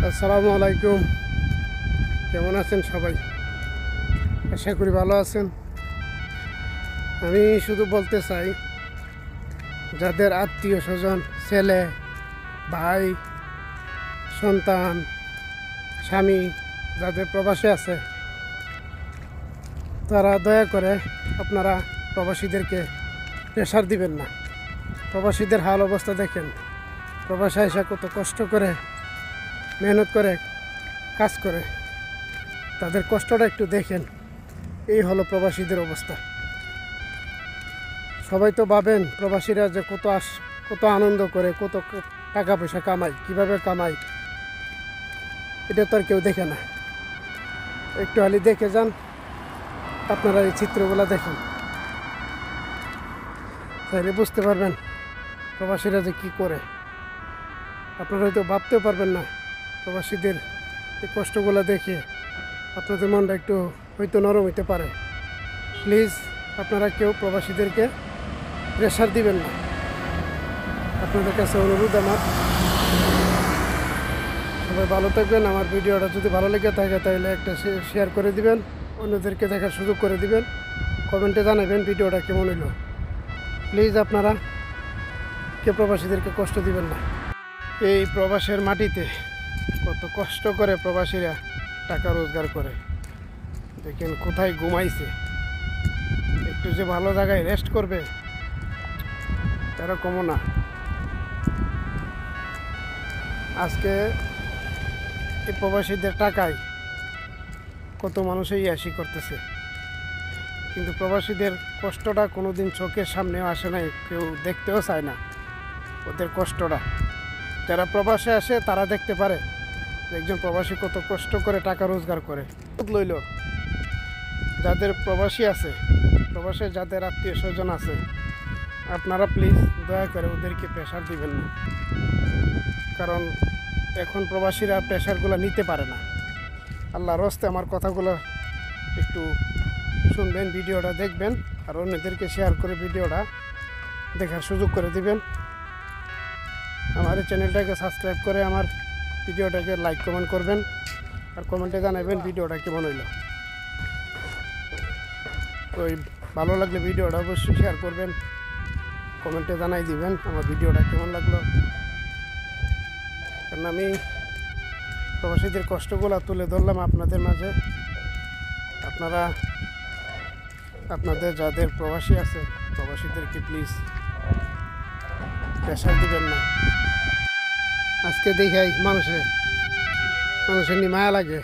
আসসালামু আলাইকুম। কেমন আছেন সবাই? আশা করি ভালো আছেন। আমি শুধু বলতে চাই, যাদের আত্মীয় স্বজন, ছেলে, ভাই, সন্তান, স্বামী যাদের প্রবাসে আছে, তারা দয়া করে আপনারা প্রবাসীদেরকে প্রেশার দিবেন না। প্রবাসীদের হাল অবস্থা দেখেন। প্রবাসে এসে কত কষ্ট করে, মেহনত করে, কাজ করে, তাদের কষ্টটা একটু দেখেন। এই হলো প্রবাসীদের অবস্থা। সবাই তো ভাবেন প্রবাসীরা যে কত আনন্দ করে, কত টাকা পয়সা কামায়, কিভাবে কামায়, এটা তো আর কেউ দেখে না। একটু হালি দেখে যান, আপনারা এই চিত্রগুলো দেখেন, তাহলে বুঝতে পারবেন প্রবাসীরা যে কী করে। আপনারা হয়তো ভাবতেও পারবেন না। প্রবাসীদের এই কষ্টগুলো দেখে আপনাদের মনটা একটু হয়তো নরম হইতে পারে। প্লিজ আপনারা কেউ প্রবাসীদেরকে প্রেশার দিবেন না। আপনাদের কাছে অনুরোধ আমার। সবাই ভালো থাকবেন। আমার ভিডিওটা যদি ভালো লেগে থাকে তাহলে একটা শেয়ার করে দিবেন, অন্যদেরকে দেখার সুযোগ করে দিবেন, কমেন্টে জানাবেন ভিডিওটা কেমন হইল। প্লিজ আপনারা কেউ প্রবাসীদেরকে কষ্ট দিবেন না। এই প্রবাসের মাটিতে কত কষ্ট করে প্রবাসীরা টাকা রোজগার করে। দেখেন কোথায় ঘুমাইছে, একটু যে ভালো জায়গায় রেস্ট করবে এরকমও না। আজকে এই প্রবাসীদের টাকায় কত মানুষই ইয়াসি করতেছে, কিন্তু প্রবাসীদের কষ্টটা কোনোদিন চোখের সামনেও আসে নাই, কেউ দেখতেও চায় না ওদের কষ্টটা। যারা প্রবাসে আসে তারা দেখতে পারে একজন প্রবাসী কত কষ্ট করে টাকা রোজগার করে। লইল যাদের প্রবাসী আছে, প্রবাসে যাদের আত্মীয় স্বজন আছে, আপনারা প্লিজ দয়া করে ওদেরকে প্রেশার দিবেন না। কারণ এখন প্রবাসীরা প্রেশারগুলো নিতে পারে না। আল্লাহর হস্তে আমার কথাগুলো একটু শুনবেন, ভিডিওটা দেখবেন, আর অন্যদেরকে শেয়ার করে ভিডিওটা দেখার সুযোগ করে দিবেন। আমার এই চ্যানেলটাকে সাবস্ক্রাইব করে আমার ভিডিওটাকে লাইক কমেন্ট করবেন, আর কমেন্টে জানাবেন ভিডিওটা কেমন হইল। তো ভালো লাগলে ভিডিওটা অবশ্যই শেয়ার করবেন, কমেন্টে জানাই দিবেন আমার ভিডিওটা কেমন লাগলো। কারণ আমি প্রবাসীদের কষ্টগুলো তুলে ধরলাম আপনাদের মাঝে। আপনারা আপনাদের যাদের প্রবাসী আছে প্রবাসীদেরকে প্লিজ প্রেশার দিবেন না। আজকে দেখাই মানুষের নিয়ে মায়া লাগে।